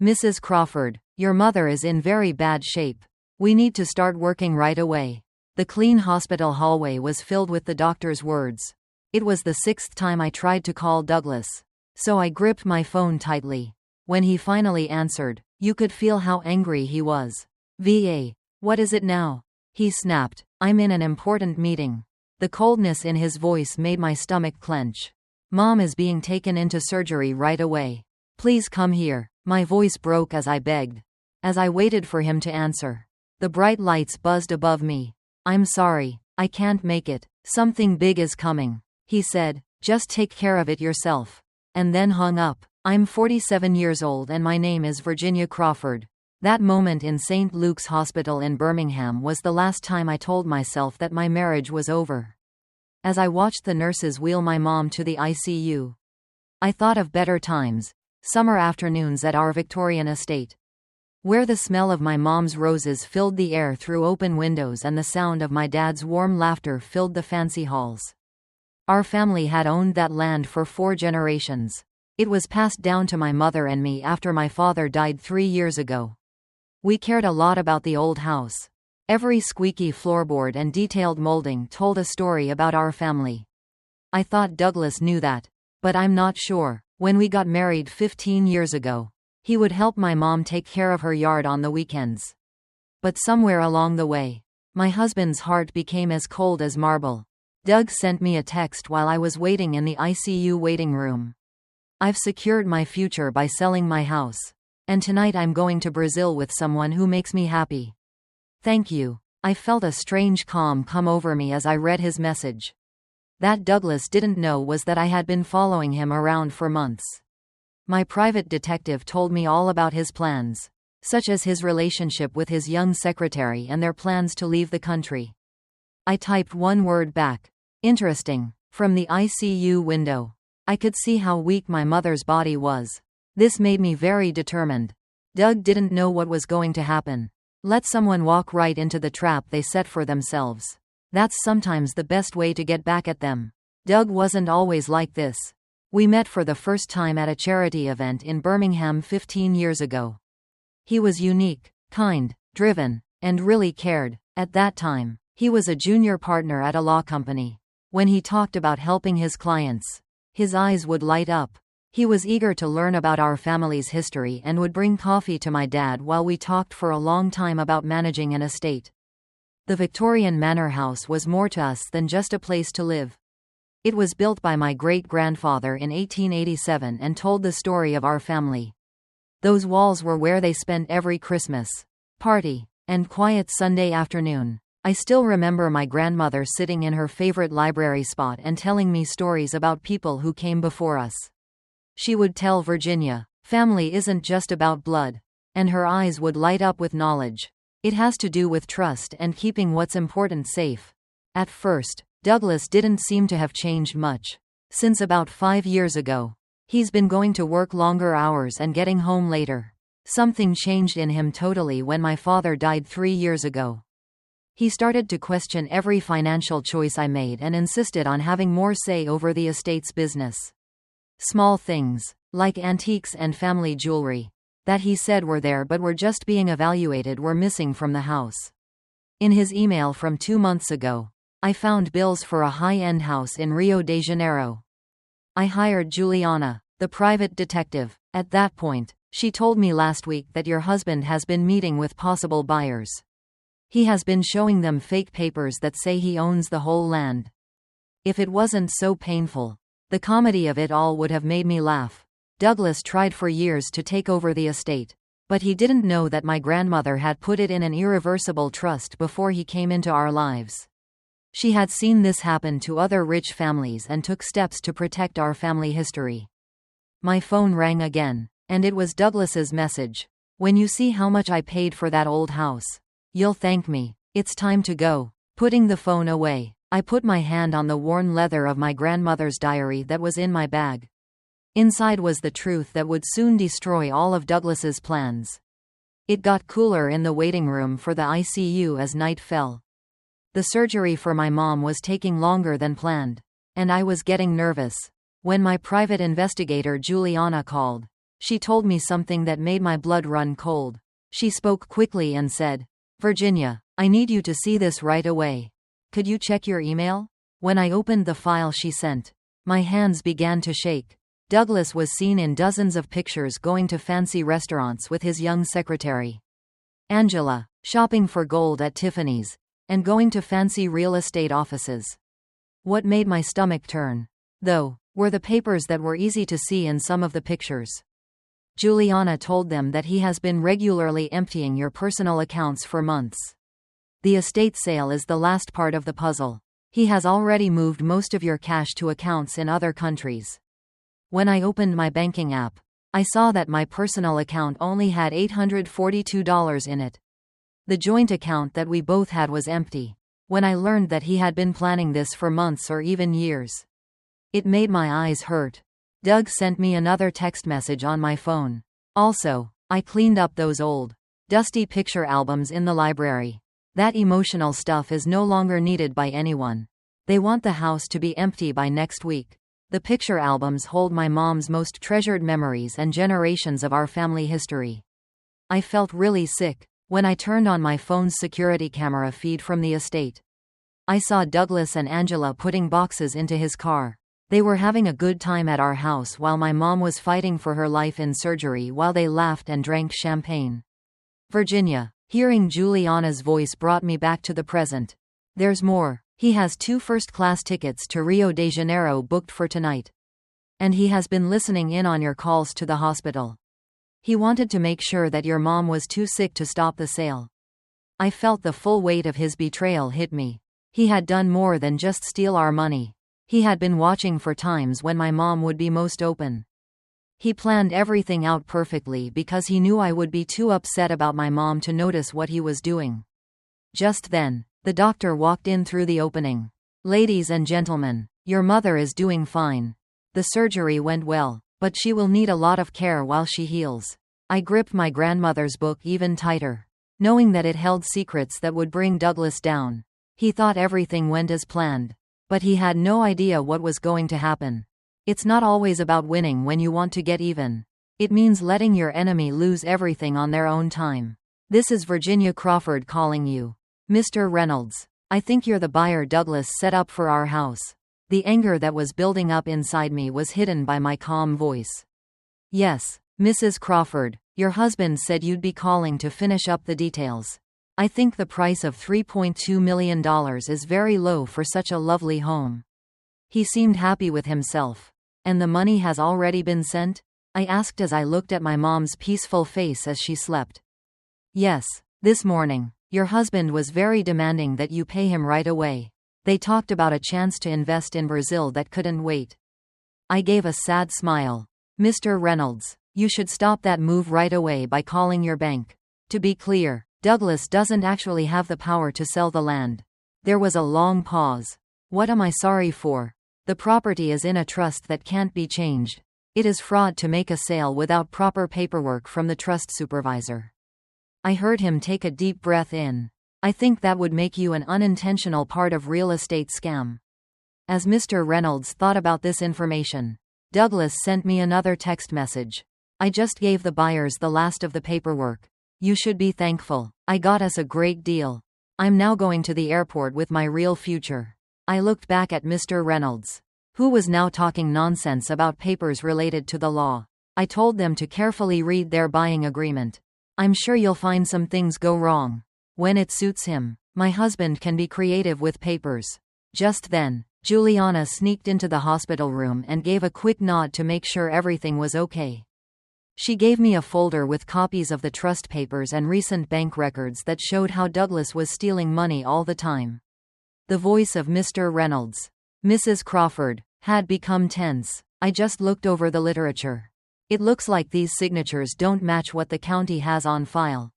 "Mrs. Crawford, your mother is in very bad shape. We need to start working right away." The clean hospital hallway was filled with the doctor's words. It was the sixth time I tried to call Douglas, so I gripped my phone tightly. When he finally answered, you could feel how angry he was. "VA, what is it now?" he snapped. "I'm in an important meeting." The coldness in his voice made my stomach clench. "Mom is being taken into surgery right away. Please come here." My voice broke as I begged. As I waited for him to answer, the bright lights buzzed above me. "I'm sorry, I can't make it. Something big is coming," he said. "Just take care of it yourself." And then hung up. I'm 47 years old and my name is Virginia Crawford. That moment in St. Luke's Hospital in Birmingham was the last time I told myself that my marriage was over. As I watched the nurses wheel my mom to the ICU, I thought of better times, summer afternoons at our Victorian estate, where the smell of my mom's roses filled the air through open windows and the sound of my dad's warm laughter filled the fancy halls. Our family had owned that land for 4 generations. It was passed down to my mother and me after my father died 3 years ago. We cared a lot about the old house. Every squeaky floorboard and detailed molding told a story about our family. I thought Douglas knew that, but I'm not sure. When we got married 15 years ago, he would help my mom take care of her yard on the weekends. But somewhere along the way, my husband's heart became as cold as marble. Doug sent me a text while I was waiting in the ICU waiting room. "I've secured my future by selling my house. And tonight I'm going to Brazil with someone who makes me happy. Thank you." I felt a strange calm come over me as I read his message. That Douglas didn't know was that I had been following him around for months. My private detective told me all about his plans, such as his relationship with his young secretary and their plans to leave the country. I typed one word back: interesting. From the ICU window, I could see how weak my mother's body was. This made me very determined. Doug didn't know what was going to happen. Let someone walk right into the trap they set for themselves. That's sometimes the best way to get back at them. Doug wasn't always like this. We met for the first time at a charity event in Birmingham 15 years ago. He was unique, kind, driven, and really cared. At that time, he was a junior partner at a law company. When he talked about helping his clients, his eyes would light up. He was eager to learn about our family's history and would bring coffee to my dad while we talked for a long time about managing an estate. The Victorian manor house was more to us than just a place to live. It was built by my great-grandfather in 1887 and told the story of our family. Those walls were where they spent every Christmas party and quiet Sunday afternoon. I still remember my grandmother sitting in her favorite library spot and telling me stories about people who came before us. She would tell Virginia, "Family isn't just about blood," and her eyes would light up with knowledge. It has to do with trust and keeping what's important safe. At first, Douglas didn't seem to have changed much. Since about 5 years ago, he's been going to work longer hours and getting home later. Something changed in him totally when my father died 3 years ago. He started to question every financial choice I made and insisted on having more say over the estate's business. Small things, like antiques and family jewelry, that he said were there but were just being evaluated, were missing from the house. In his email from 2 months ago, I found bills for a high-end house in Rio de Janeiro. I hired Juliana, the private detective. At that point, she told me last week that your husband has been meeting with possible buyers. He has been showing them fake papers that say he owns the whole land. If it wasn't so painful, the comedy of it all would have made me laugh. Douglas tried for years to take over the estate, but he didn't know that my grandmother had put it in an irreversible trust before he came into our lives. She had seen this happen to other rich families and took steps to protect our family history. My phone rang again, and it was Douglas's message. "When you see how much I paid for that old house, you'll thank me. It's time to go." Putting the phone away, I put my hand on the worn leather of my grandmother's diary that was in my bag. Inside was the truth that would soon destroy all of Douglas's plans. It got cooler in the waiting room for the ICU as night fell. The surgery for my mom was taking longer than planned, and I was getting nervous. When my private investigator Juliana called, She told me something that made my blood run cold. She spoke quickly and said, "Virginia, I need you to see this right away. Could you check your email?" When I opened the file she sent, my hands began to shake. Douglas was seen in dozens of pictures going to fancy restaurants with his young secretary, Angela, shopping for gold at Tiffany's, and going to fancy real estate offices. What made my stomach turn, though, were the papers that were easy to see in some of the pictures. Juliana told them that he has been regularly emptying your personal accounts for months. The estate sale is the last part of the puzzle. He has already moved most of your cash to accounts in other countries. When I opened my banking app, I saw that my personal account only had $842 in it. The joint account that we both had was empty. When I learned that he had been planning this for months or even years, it made my eyes hurt. Doug sent me another text message on my phone. Also, I cleaned up those old, dusty picture albums in the library. That emotional stuff is no longer needed by anyone. They want the house to be empty by next week. The picture albums hold my mom's most treasured memories and generations of our family history. I felt really sick when I turned on my phone's security camera feed from the estate. I saw Douglas and Angela putting boxes into his car. They were having a good time at our house while my mom was fighting for her life in surgery while they laughed and drank champagne. Virginia, hearing Juliana's voice brought me back to the present. There's more. He has 2 first-class tickets to Rio de Janeiro booked for tonight. And he has been listening in on your calls to the hospital. He wanted to make sure that your mom was too sick to stop the sale. I felt the full weight of his betrayal hit me. He had done more than just steal our money. He had been watching for times when my mom would be most open. He planned everything out perfectly because he knew I would be too upset about my mom to notice what he was doing. Just then, the doctor walked in through the opening. "Ladies and gentlemen, your mother is doing fine. The surgery went well, but she will need a lot of care while she heals." I gripped my grandmother's book even tighter, knowing that it held secrets that would bring Douglas down. He thought everything went as planned, but he had no idea what was going to happen. It's not always about winning when you want to get even. It means letting your enemy lose everything on their own time. This is Virginia Crawford calling you. Mr. Reynolds, I think you're the buyer Douglas set up for our house. The anger that was building up inside me was hidden by my calm voice. Yes, Mrs. Crawford, your husband said you'd be calling to finish up the details. I think the price of $3.2 million is very low for such a lovely home. He seemed happy with himself. And the money has already been sent? I asked as I looked at my mom's peaceful face as she slept. Yes, this morning. Your husband was very demanding that you pay him right away. They talked about a chance to invest in Brazil that couldn't wait. I gave a sad smile. Mr. Reynolds, you should stop that move right away by calling your bank. To be clear, Douglas doesn't actually have the power to sell the land. There was a long pause. What am I sorry for? The property is in a trust that can't be changed. It is fraud to make a sale without proper paperwork from the trust supervisor. I heard him take a deep breath in. I think that would make you an unintentional part of real estate scam. As Mr. Reynolds thought about this information, Douglas sent me another text message. I just gave the buyers the last of the paperwork. You should be thankful. I got us a great deal. I'm now going to the airport with my real future. I looked back at Mr. Reynolds, who was now talking nonsense about papers related to the law. I told them to carefully read their buying agreement. I'm sure you'll find some things go wrong. When it suits him, my husband can be creative with papers. Just then, Juliana sneaked into the hospital room and gave a quick nod to make sure everything was okay. She gave me a folder with copies of the trust papers and recent bank records that showed how Douglas was stealing money all the time. The voice of Mr. Reynolds, Mrs. Crawford, had become tense. I just looked over the literature. It looks like these signatures don't match what the county has on file.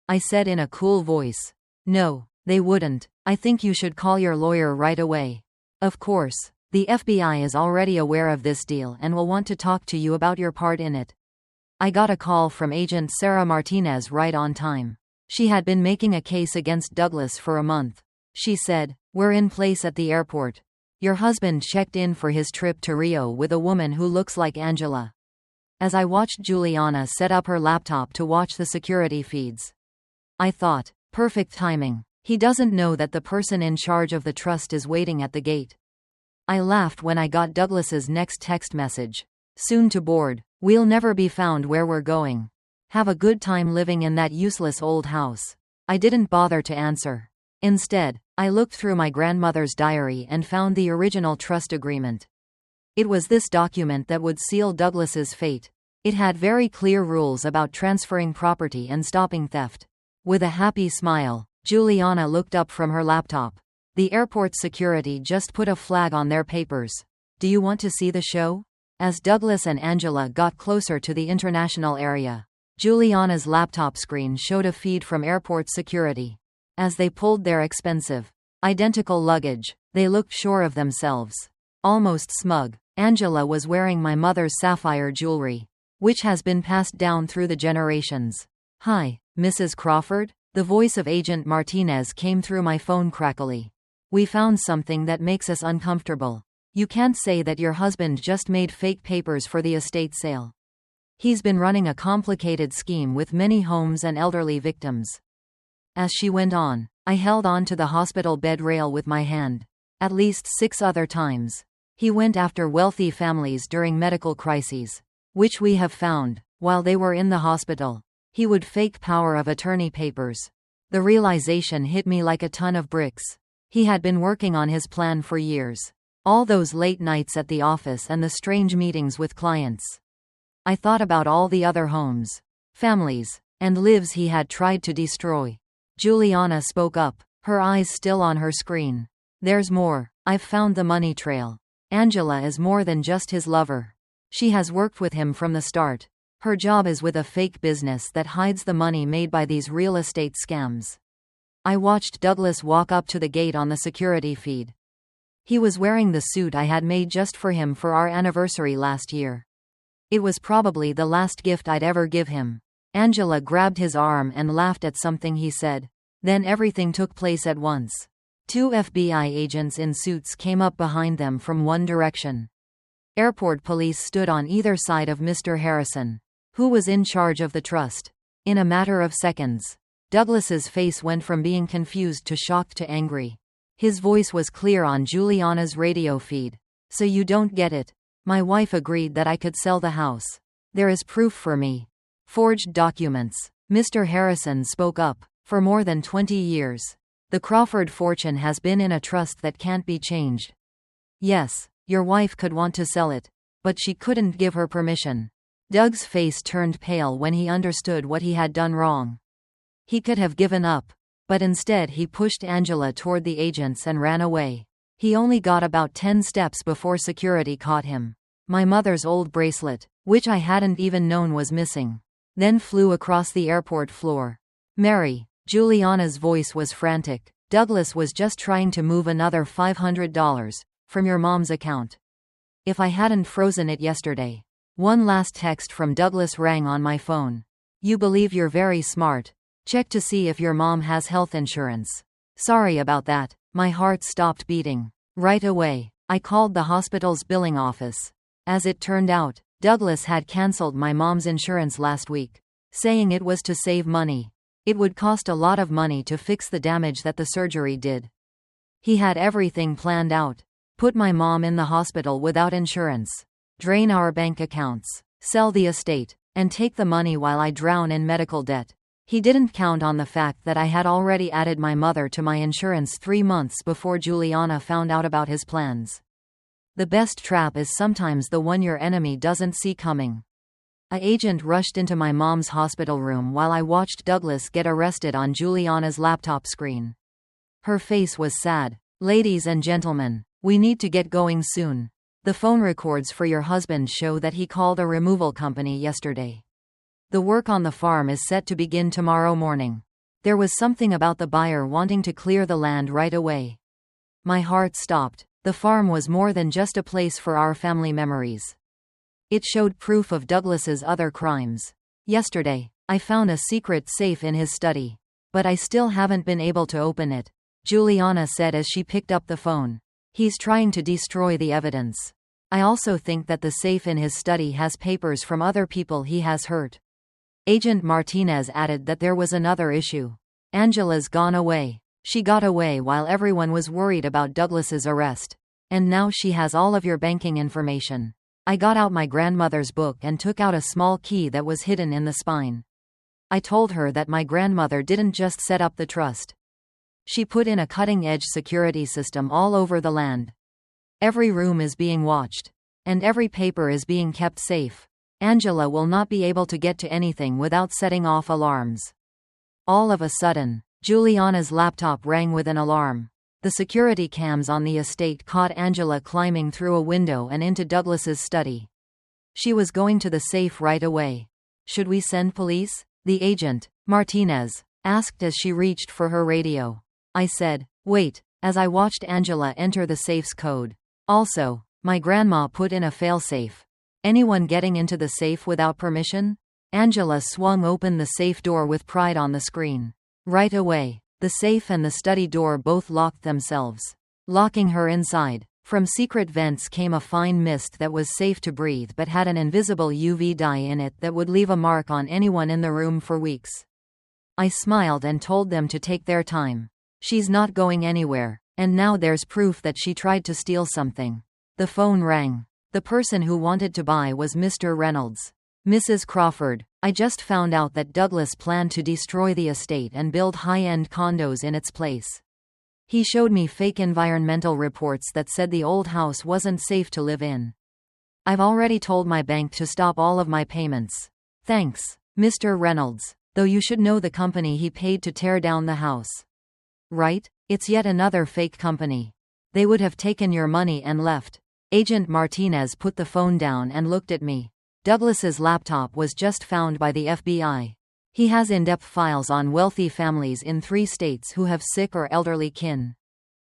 I said in a cool voice. No, they wouldn't. I think you should call your lawyer right away. Of course, the FBI is already aware of this deal and will want to talk to you about your part in it. I got a call from Agent Sarah Martinez right on time. She had been making a case against Douglas for a month. She said, "We're in place at the airport. Your husband checked in for his trip to Rio with a woman who looks like Angela." as I watched Juliana set up her laptop to watch the security feeds. I thought, perfect timing. He doesn't know that the person in charge of the trust is waiting at the gate. I laughed when I got Douglas's next text message. Soon to board. We'll never be found where we're going. Have a good time living in that useless old house. I didn't bother to answer. Instead, I looked through my grandmother's diary and found the original trust agreement. It was this document that would seal Douglas's fate. It had very clear rules about transferring property and stopping theft. With a happy smile, Juliana looked up from her laptop. The airport security just put a flag on their papers. Do you want to see the show? As Douglas and Angela got closer to the international area, Juliana's laptop screen showed a feed from airport security. As they pulled their expensive, identical luggage, they looked sure of themselves. Almost smug. Angela was wearing my mother's sapphire jewelry, which has been passed down through the generations. Hi, Mrs. Crawford? The voice of Agent Martinez came through my phone crackly. We found something that makes us uncomfortable. You can't say that your husband just made fake papers for the estate sale. He's been running a complicated scheme with many homes and elderly victims. As she went on, I held on to the hospital bed rail with my hand. At least 6 other times. He went after wealthy families during medical crises, which we have found, while they were in the hospital. He would fake power of attorney papers. The realization hit me like a ton of bricks. He had been working on his plan for years. All those late nights at the office and the strange meetings with clients. I thought about all the other homes, families, and lives he had tried to destroy. Juliana spoke up, her eyes still on her screen. There's more. I've found the money trail. Angela is more than just his lover. She has worked with him from the start. Her job is with a fake business that hides the money made by these real estate scams. I watched Douglas walk up to the gate on the security feed. He was wearing the suit I had made just for him for our anniversary last year. It was probably the last gift I'd ever give him. Angela grabbed his arm and laughed at something he said. Then everything took place at once. 2 FBI agents in suits came up behind them from one direction. Airport police stood on either side of Mr. Harrison, who was in charge of the trust. In a matter of seconds, Douglas's face went from being confused to shocked to angry. His voice was clear on Juliana's radio feed. So you don't get it. My wife agreed that I could sell the house. There is proof for me. Forged documents. Mr. Harrison spoke up. For more than 20 years. The Crawford fortune has been in a trust that can't be changed. Yes, your wife could want to sell it, but she couldn't give her permission. Doug's face turned pale when he understood what he had done wrong. He could have given up, but instead he pushed Angela toward the agents and ran away. He only got about 10 steps before security caught him. My mother's old bracelet, which I hadn't even known was missing, then flew across the airport floor. Mary. Juliana's voice was frantic. Douglas was just trying to move another $500 from your mom's account. If I hadn't frozen it yesterday. One last text from Douglas rang on my phone. You believe you're very smart. Check to see if your mom has health insurance. Sorry about that. My heart stopped beating. Right away, I called the hospital's billing office. As it turned out, Douglas had canceled my mom's insurance last week, saying it was to save money. It would cost a lot of money to fix the damage that the surgery did. He had everything planned out. Put my mom in the hospital without insurance. Drain our bank accounts. Sell the estate. And take the money while I drown in medical debt. He didn't count on the fact that I had already added my mother to my insurance 3 months before Juliana found out about his plans. The best trap is sometimes the one your enemy doesn't see coming. An agent rushed into my mom's hospital room while I watched Douglas get arrested on Juliana's laptop screen. Her face was sad. Ladies and gentlemen, we need to get going soon. The phone records for your husband show that he called a removal company yesterday. The work on the farm is set to begin tomorrow morning. There was something about the buyer wanting to clear the land right away. My heart stopped. The farm was more than just a place for our family memories. It showed proof of Douglas's other crimes. Yesterday, I found a secret safe in his study. But I still haven't been able to open it. Juliana said as she picked up the phone. He's trying to destroy the evidence. I also think that the safe in his study has papers from other people he has hurt." Agent Martinez added that there was another issue. "Angela's gone away. She got away while everyone was worried about Douglas's arrest. And now she has all of your banking information." I got out my grandmother's book and took out a small key that was hidden in the spine. I told her that my grandmother didn't just set up the trust. She put in a cutting-edge security system all over the land. Every room is being watched. And every paper is being kept safe. Angela will not be able to get to anything without setting off alarms. All of a sudden, Juliana's laptop rang with an alarm. The security cams on the estate caught Angela climbing through a window and into Douglas's study. She was going to the safe right away. "Should we send police?" the agent, Martinez, asked as she reached for her radio. I said, "Wait," as I watched Angela enter the safe's code. "Also, my grandma put in a failsafe. Anyone getting into the safe without permission?" Angela swung open the safe door with pride on the screen. Right away, the safe and the study door both locked themselves, locking her inside. From secret vents came a fine mist that was safe to breathe but had an invisible UV dye in it that would leave a mark on anyone in the room for weeks. I smiled and told them to take their time. She's not going anywhere, and now there's proof that she tried to steal something. The phone rang. The person who wanted to buy was Mr. Reynolds. "Mrs. Crawford, I just found out that Douglas planned to destroy the estate and build high-end condos in its place. He showed me fake environmental reports that said the old house wasn't safe to live in. I've already told my bank to stop all of my payments. Thanks, Mr. Reynolds, though you should know the company he paid to tear down the house. Right? It's yet another fake company. They would have taken your money and left." Agent Martinez put the phone down and looked at me. "Douglas's laptop was just found by the FBI. He has in-depth files on wealthy families in 3 states who have sick or elderly kin.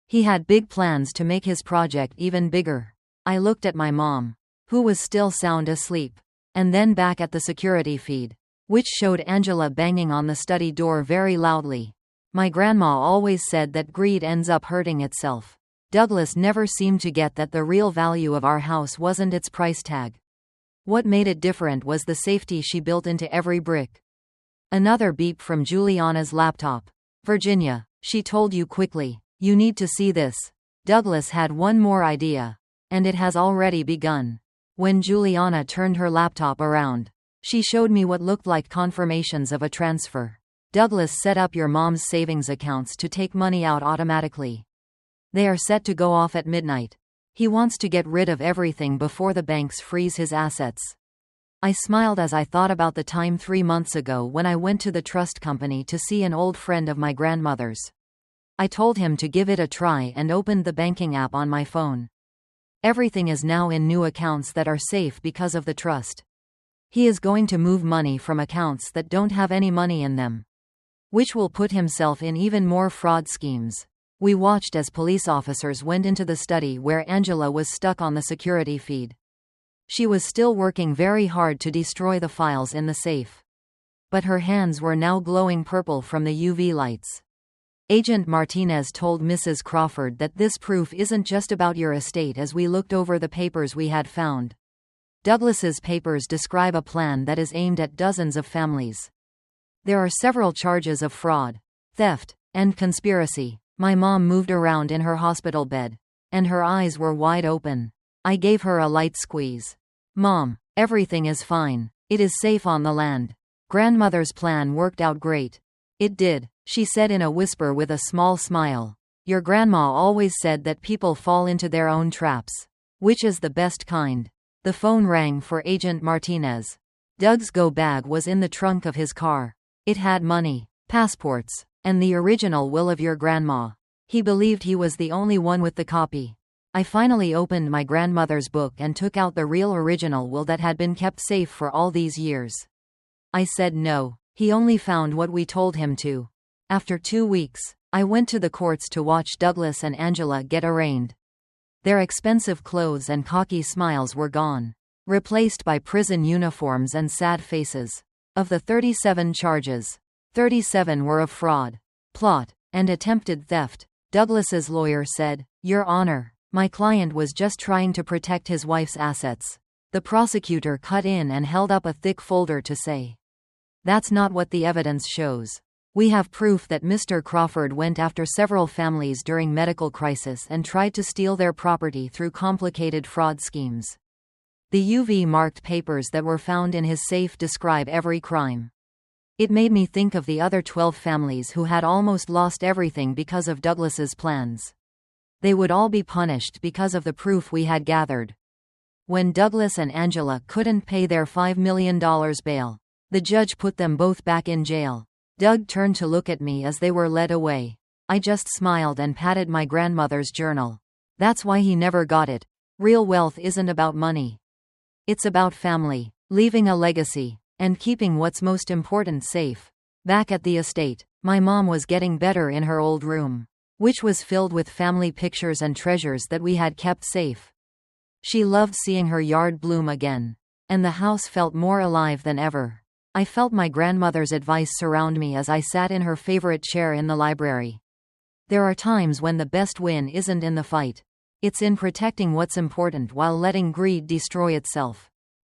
He had big plans to make his project even bigger." I looked at my mom, who was still sound asleep, and then back at the security feed, which showed Angela banging on the study door very loudly. My grandma always said that greed ends up hurting itself. Douglas never seemed to get that the real value of our house wasn't its price tag. What made it different was the safety she built into every brick. Another beep from Juliana's laptop. "Virginia," she told you quickly, "you need to see this." Douglas had one more idea. And it has already begun. When Juliana turned her laptop around, she showed me what looked like confirmations of a transfer. "Douglas set up your mom's savings accounts to take money out automatically. They are set to go off at midnight. He wants to get rid of everything before the banks freeze his assets." I smiled as I thought about the time 3 months ago when I went to the trust company to see an old friend of my grandmother's. I told him to give it a try and opened the banking app on my phone. Everything is now in new accounts that are safe because of the trust. He is going to move money from accounts that don't have any money in them, which will put himself in even more fraud schemes. We watched as police officers went into the study where Angela was stuck on the security feed. She was still working very hard to destroy the files in the safe. But her hands were now glowing purple from the UV lights. Agent Martinez told Mrs. Crawford that this proof isn't just about your estate as we looked over the papers we had found. Douglas's papers describe a plan that is aimed at dozens of families. There are several charges of fraud, theft, and conspiracy. My mom moved around in her hospital bed, and her eyes were wide open. I gave her a light squeeze. "Mom, everything is fine. It is safe on the land. Grandmother's plan worked out great." "It did," she said in a whisper with a small smile. "Your grandma always said that people fall into their own traps. Which is the best kind?" The phone rang for Agent Martinez. Doug's go bag was in the trunk of his car. It had money, passports, and the original will of your grandma. He believed he was the only one with the copy. I finally opened my grandmother's book and took out the real original will that had been kept safe for all these years. I said no. He only found what we told him to. After 2 weeks, I went to the courts to watch Douglas and Angela get arraigned. Their expensive clothes and cocky smiles were gone, replaced by prison uniforms and sad faces. Of the 37 charges, 37 were of fraud, plot, and attempted theft. Douglas's lawyer said, "Your Honor, My client was just trying to protect his wife's assets. The prosecutor cut in and held up a thick folder to say, "That's not what the evidence shows. We have proof that Mr. Crawford went after several families during medical crisis and tried to steal their property through complicated fraud schemes. The UV-marked papers that were found in his safe describe every crime." It made me think of the other 12 families who had almost lost everything because of Douglas's plans. They would all be punished because of the proof we had gathered. When Douglas and Angela couldn't pay their $5 million bail, the judge put them both back in jail. Doug turned to look at me as they were led away. I just smiled and patted my grandmother's journal. That's why he never got it. Real wealth isn't about money. It's about family, leaving a legacy, and keeping what's most important safe. Back at the estate, my mom was getting better in her old room, which was filled with family pictures and treasures that we had kept safe. She loved seeing her yard bloom again, and the house felt more alive than ever. I felt my grandmother's advice surround me as I sat in her favorite chair in the library. There are times when the best win isn't in the fight. It's in protecting what's important while letting greed destroy itself.